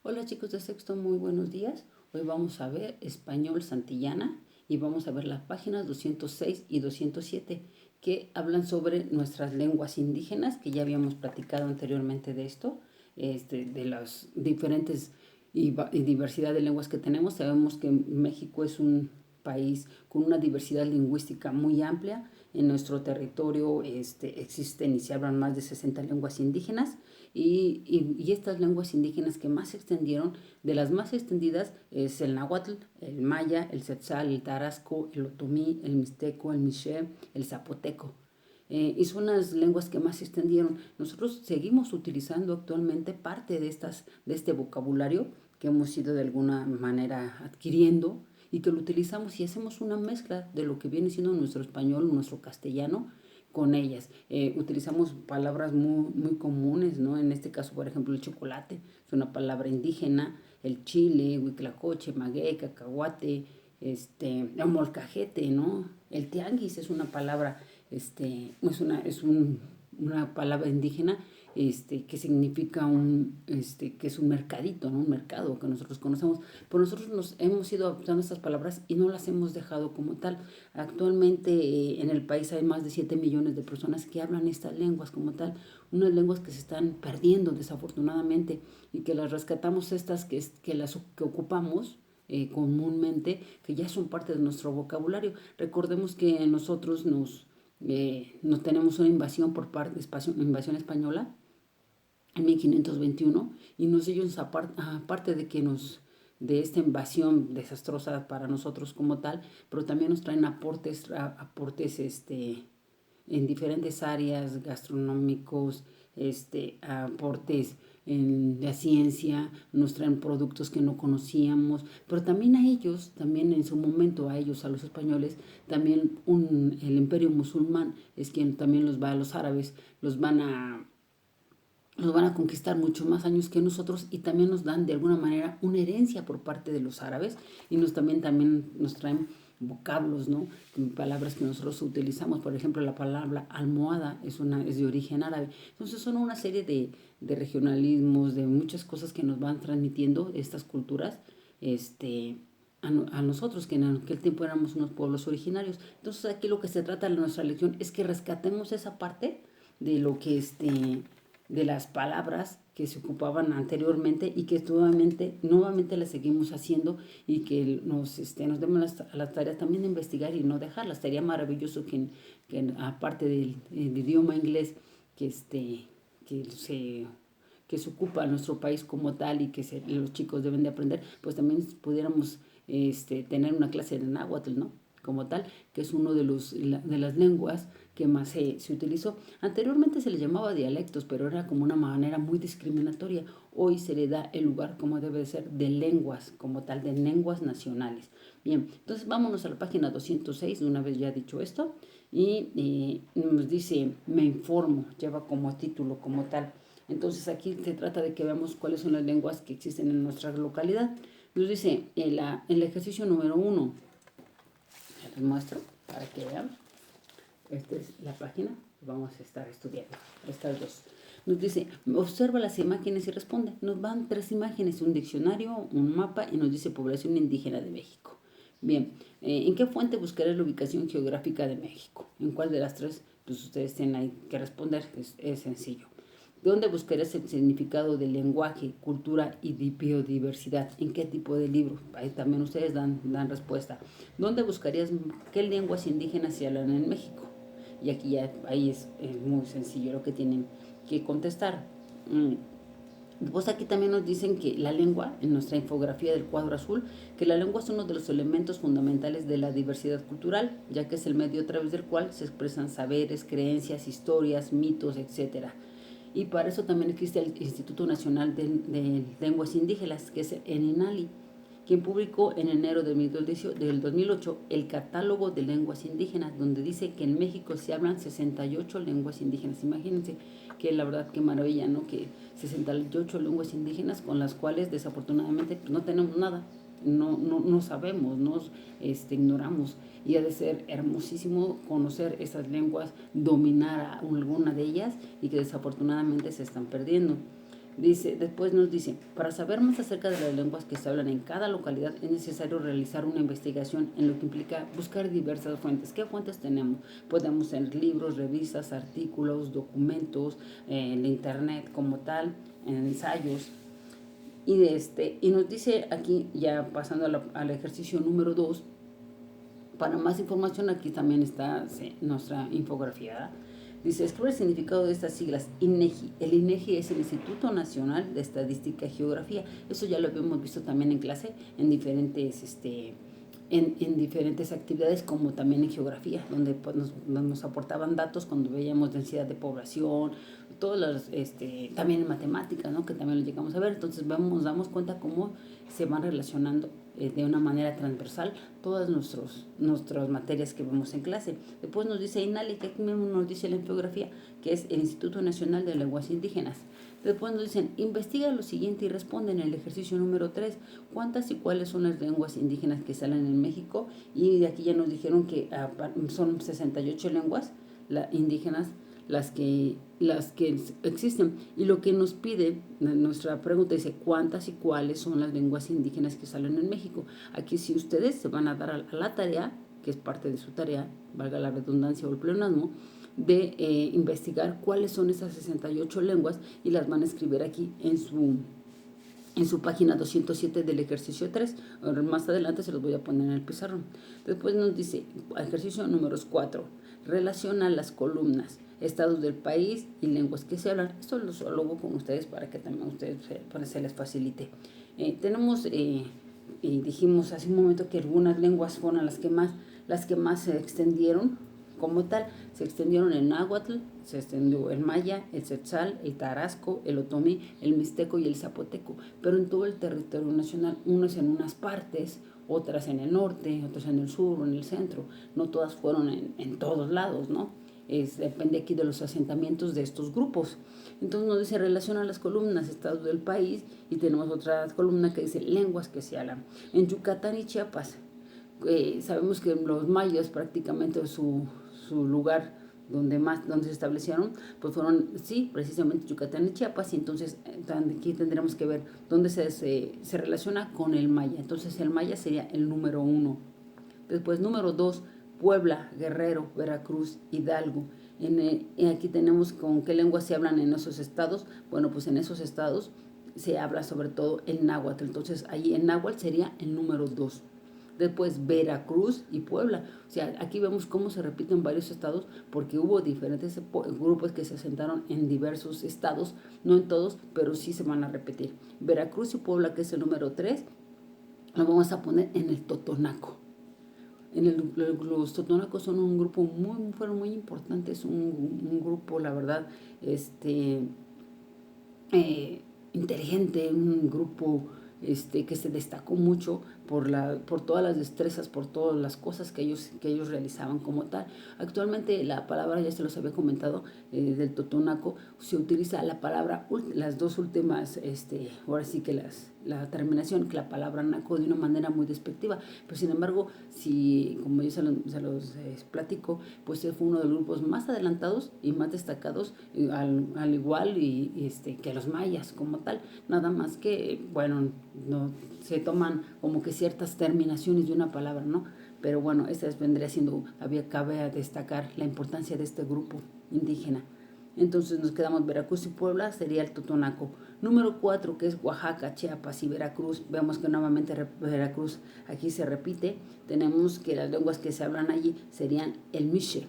Hola chicos de sexto, muy buenos días. Hoy vamos a ver español santillana y vamos a ver las páginas 206 y 207 que hablan sobre nuestras lenguas indígenas, que ya habíamos platicado anteriormente de esto, de las diferentes y diversidad de lenguas que tenemos. Sabemos que México es un país con una diversidad lingüística muy amplia. En nuestro territorio existen y se hablan más de 60 lenguas indígenas y estas lenguas indígenas que más se extendieron, de las más extendidas es el náhuatl, el maya, el tzotzal, el tarasco, el otomí, el mixteco, el miché, el zapoteco. Y son las lenguas que más se extendieron. Nosotros seguimos utilizando actualmente parte de este vocabulario que hemos ido de alguna manera adquiriendo y que lo utilizamos y hacemos una mezcla de lo que viene siendo nuestro español, nuestro castellano, con ellas. Utilizamos palabras muy comunes, ¿no? En este caso, por ejemplo, el chocolate es una palabra indígena, el chile, huitlacoche, maguey, cacahuate, el molcajete, ¿no? El tianguis es una palabra, una palabra indígena, que significa que es un mercadito, ¿no? Un mercado que nosotros conocemos. Pero nosotros nos hemos ido adoptando estas palabras y no las hemos dejado como tal. Actualmente en el país hay más de 7 millones de personas que hablan estas lenguas como tal, unas lenguas que se están perdiendo desafortunadamente y que las rescatamos estas que ocupamos comúnmente, que ya son parte de nuestro vocabulario. Recordemos que nosotros nos tenemos una invasión por parte de invasión española en 1521 y ellos aparte de que de esta invasión desastrosa para nosotros como tal, pero también nos traen aportes en diferentes áreas gastronómicos, aportes en la ciencia, nos traen productos que no conocíamos, pero también a ellos, también en su momento a ellos, a los españoles, también el imperio musulmán es quien también a los árabes, los van a conquistar mucho más años que nosotros y también nos dan de alguna manera una herencia por parte de los árabes y también nos traen vocablos, ¿no? Palabras que nosotros utilizamos, por ejemplo, la palabra almohada es de origen árabe. Entonces son una serie de regionalismos, de muchas cosas que nos van transmitiendo estas culturas, a nosotros, que en aquel tiempo éramos unos pueblos originarios. Entonces aquí lo que se trata de nuestra lección es que rescatemos esa parte de lo que de las palabras que se ocupaban anteriormente y que nuevamente las seguimos haciendo y que nos demos las tareas también de investigar y no dejarlas. Sería maravilloso que aparte del idioma inglés que, que se que se ocupa nuestro país como tal y que los chicos deben de aprender, pues también pudiéramos tener una clase de náhuatl, ¿no? Como tal, que es uno de las lenguas que más se utilizó. Anteriormente se le llamaba dialectos, pero era como una manera muy discriminatoria. Hoy se le da el lugar como debe de ser de lenguas, como tal, de lenguas nacionales. Bien, entonces vámonos a la página 206, de una vez ya dicho esto, y nos dice, me informo, lleva como título, como tal. Entonces aquí se trata de que veamos cuáles son las lenguas que existen en nuestra localidad. Nos dice el ejercicio número 1, les muestro para que vean. Esta es la página que vamos a estar estudiando, estas dos. Nos dice, observa las imágenes y responde. Nos van 3 imágenes, un diccionario, un mapa y nos dice población indígena de México. Bien, ¿en qué fuente buscaré la ubicación geográfica de México? ¿En cuál de las 3? Pues ustedes tienen ahí que responder, es sencillo. ¿Dónde buscarás el significado del lenguaje, cultura y biodiversidad? ¿En qué tipo de libro? Ahí también ustedes dan respuesta. ¿Dónde buscarías qué lenguas indígenas se hablan en México? Y aquí ya, ahí es muy sencillo lo que tienen que contestar. Pues aquí también nos dicen que la lengua, en nuestra infografía del cuadro azul, que la lengua es uno de los elementos fundamentales de la diversidad cultural, ya que es el medio a través del cual se expresan saberes, creencias, historias, mitos, etcétera. Y para eso también existe el Instituto Nacional de Lenguas Indígenas, que es el INALI, quien publicó en enero del 2008 el Catálogo de Lenguas Indígenas, donde dice que en México se hablan 68 lenguas indígenas. Imagínense que la verdad qué maravilla, ¿no? Que 68 lenguas indígenas con las cuales desafortunadamente no tenemos nada. No sabemos, nos ignoramos y ha de ser hermosísimo conocer esas lenguas, dominar a alguna de ellas y que desafortunadamente se están perdiendo. Dice, después nos dice, para saber más acerca de las lenguas que se hablan en cada localidad es necesario realizar una investigación en lo que implica buscar diversas fuentes. ¿Qué fuentes tenemos? Podemos tener libros, revistas, artículos, documentos, en internet como tal, en ensayos. Y nos dice aquí, ya pasando al ejercicio número 2, para más información aquí también está nuestra infografía. Dice, escribe el significado de estas siglas, INEGI. El INEGI es el Instituto Nacional de Estadística y Geografía. Eso ya lo habíamos visto también en clase, en diferentes actividades, como también en geografía, donde pues, nos aportaban datos cuando veíamos densidad de población, todas las, también en matemáticas, ¿no? Que también lo llegamos a ver. Entonces damos cuenta cómo se van relacionando de una manera transversal todas nuestras materias que vemos en clase. Después nos dice INALI, que aquí mismo nos dice la infografía, que es el Instituto Nacional de Lenguas Indígenas. Después nos dicen, investiga lo siguiente y responde en el ejercicio número 3, ¿cuántas y cuáles son las lenguas indígenas que salen en México? Y de aquí ya nos dijeron que son 68 lenguas indígenas las que existen. Y lo que nos pide, nuestra pregunta dice, ¿cuántas y cuáles son las lenguas indígenas que salen en México? Aquí si ustedes se van a dar a la tarea, que es parte de su tarea, valga la redundancia o el pleonasmo, de investigar cuáles son esas 68 lenguas y las van a escribir aquí en su página 207 del ejercicio 3. Más adelante se los voy a poner en el pizarrón. Después nos dice, ejercicio número 4, relaciona las columnas, estados del país y lenguas que se hablan. Esto lo hago con ustedes para que también ustedes se les facilite. Tenemos, y dijimos hace un momento que algunas lenguas fueron las que más se extendieron. Como tal, se extendieron el náhuatl, se extendió el maya, el tzotzal, el tarasco, el otomí, el mixteco y el zapoteco, pero en todo el territorio nacional, unos en unas partes, otras en el norte, otras en el sur o en el centro. No todas fueron en todos lados, ¿no? Depende aquí de los asentamientos de estos grupos. Entonces nos dice, relaciona las columnas, estados del país, y tenemos otra columna que dice lenguas que se hablan. En Yucatán y Chiapas, sabemos que los mayas prácticamente su lugar donde se establecieron, pues fueron, sí, precisamente Yucatán y Chiapas, y entonces aquí tendremos que ver dónde se relaciona con el maya. Entonces el maya sería el número 1. Después, número 2, Puebla, Guerrero, Veracruz, Hidalgo. Aquí tenemos con qué lenguas se hablan en esos estados. Bueno, pues en esos estados se habla sobre todo el náhuatl. Entonces ahí el náhuatl sería el número 2. Después Veracruz y Puebla. O sea, aquí vemos cómo se repiten varios estados porque hubo diferentes grupos que se asentaron en diversos estados, no en todos, pero sí se van a repetir. Veracruz y Puebla, que es el número 3, lo vamos a poner en el Totonaco. Los totonacos son un grupo fueron muy importantes, un grupo, la verdad, inteligente, un grupo que se destacó mucho por todas las destrezas, por todas las cosas que ellos realizaban como tal. Actualmente la palabra, ya se los había comentado, del totonaco, se utiliza la palabra, las dos últimas, ahora sí que la terminación, que la palabra naco, de una manera muy despectiva, pero sin embargo, si, como yo se los platico, pues fue uno de los grupos más adelantados y más destacados, al igual que los mayas como tal, nada más que, bueno, no se toman como que ciertas terminaciones de una palabra, ¿no? Pero bueno, esta vendría siendo, cabe destacar la importancia de este grupo indígena. Entonces nos quedamos Veracruz y Puebla, sería el totonaco. Número 4, que es Oaxaca, Chiapas y Veracruz. Vemos que nuevamente Veracruz aquí se repite. Tenemos que las lenguas que se hablan allí serían el mixe.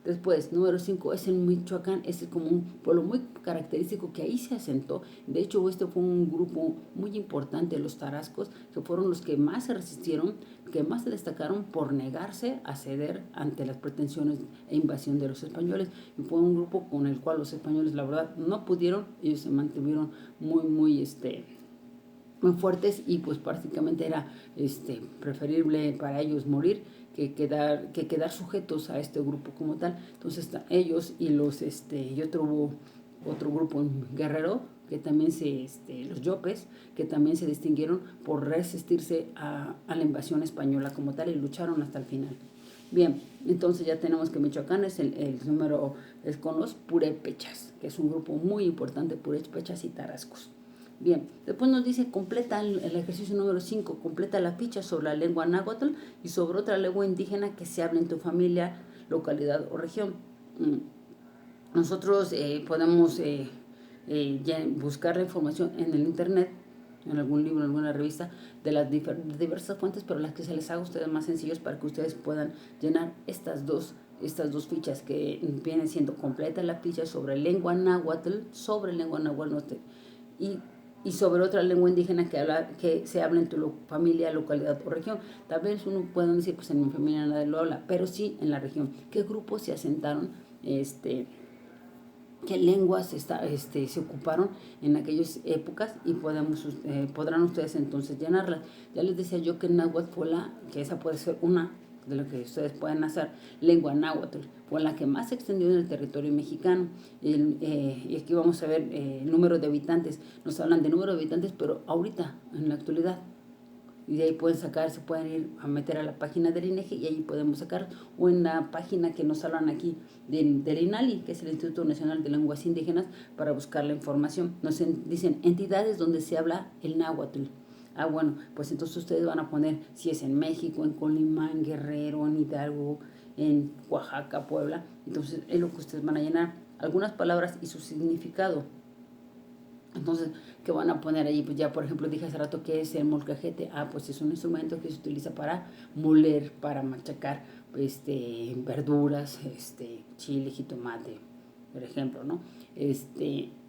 Después, número 5, es en Michoacán, es como un pueblo muy característico que ahí se asentó. De hecho, fue un grupo muy importante, los tarascos, que fueron los que más se resistieron, que más se destacaron por negarse a ceder ante las pretensiones e invasión de los españoles. Y fue un grupo con el cual los españoles, la verdad, no pudieron, ellos se mantuvieron muy fuertes, y pues prácticamente era preferible para ellos morir que quedar sujetos a este grupo como tal. Entonces ellos y otro grupo en Guerrero, que también los yopes, que también se distinguieron por resistirse a la invasión española como tal y lucharon hasta el final. Bien, entonces ya tenemos que Michoacán es el número, es con los purépechas, que es un grupo muy importante, purépechas y tarascos. Bien, después nos dice, completa el ejercicio número 5, completa la ficha sobre la lengua náhuatl y sobre otra lengua indígena que se habla en tu familia, localidad o región. Nosotros podemos buscar la información en el internet, en algún libro, en alguna revista, de las diversas fuentes, pero las que se les haga a ustedes más sencillos para que ustedes puedan llenar estas dos fichas que vienen siendo completa la ficha sobre lengua náhuatl, y, y sobre otra lengua indígena que se habla en tu familia, localidad o región. Tal vez uno pueda decir, pues en mi familia nadie lo habla, pero sí en la región. ¿Qué grupos se asentaron? Qué lenguas se ocuparon en aquellas épocas y podrán ustedes entonces llenarlas. Ya les decía yo que náhuatl fue que esa puede ser una de lo que ustedes pueden hacer, lengua náhuatl, fue la que más se extendió en el territorio mexicano. Y aquí vamos a ver el número de habitantes. Nos hablan de número de habitantes, pero ahorita, en la actualidad, y de ahí pueden sacar, se pueden ir a meter a la página del INEGI y ahí podemos sacar, o en la página que nos hablan aquí del INALI, que es el Instituto Nacional de Lenguas Indígenas, para buscar la información. Nos dicen entidades donde se habla el náhuatl. Bueno, pues entonces ustedes van a poner si es en México, en Colima, en Guerrero, en Hidalgo, en Oaxaca, Puebla. Entonces es lo que ustedes van a llenar, algunas palabras y su significado. Entonces, ¿qué van a poner allí? Pues ya, por ejemplo, dije hace rato que es el molcajete. Pues es un instrumento que se utiliza para moler, para machacar verduras, chile, jitomate, por ejemplo, ¿no?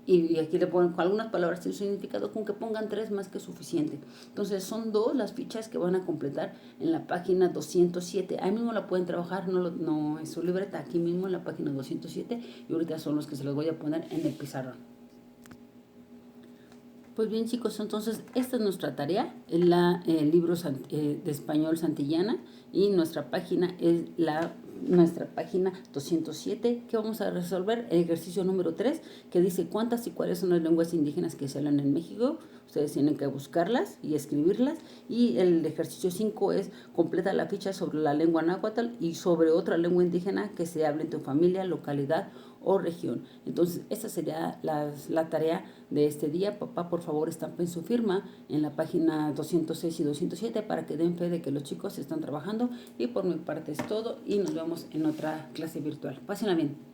Y aquí le ponen algunas palabras sin significado, con que pongan 3 más que suficiente. Entonces son 2 las fichas que van a completar en la página 207. Ahí mismo la pueden trabajar, no es su libreta, aquí mismo en la página 207, y ahorita son los que se los voy a poner en el pizarrón. Pues bien, chicos, entonces esta es nuestra tarea, el libro de español Santillana, y nuestra página es nuestra página 207, que vamos a resolver el ejercicio número 3, que dice cuántas y cuáles son las lenguas indígenas que se hablan en México. Ustedes tienen que buscarlas y escribirlas. Y el ejercicio 5 es completa la ficha sobre la lengua náhuatl y sobre otra lengua indígena que se hable en tu familia, localidad o región. Entonces, esa sería la tarea de este día. Papá, por favor, estampen su firma en la página 206 y 207 para que den fe de que los chicos están trabajando. Y por mi parte es todo y nos vemos en otra clase virtual. Pásenla bien.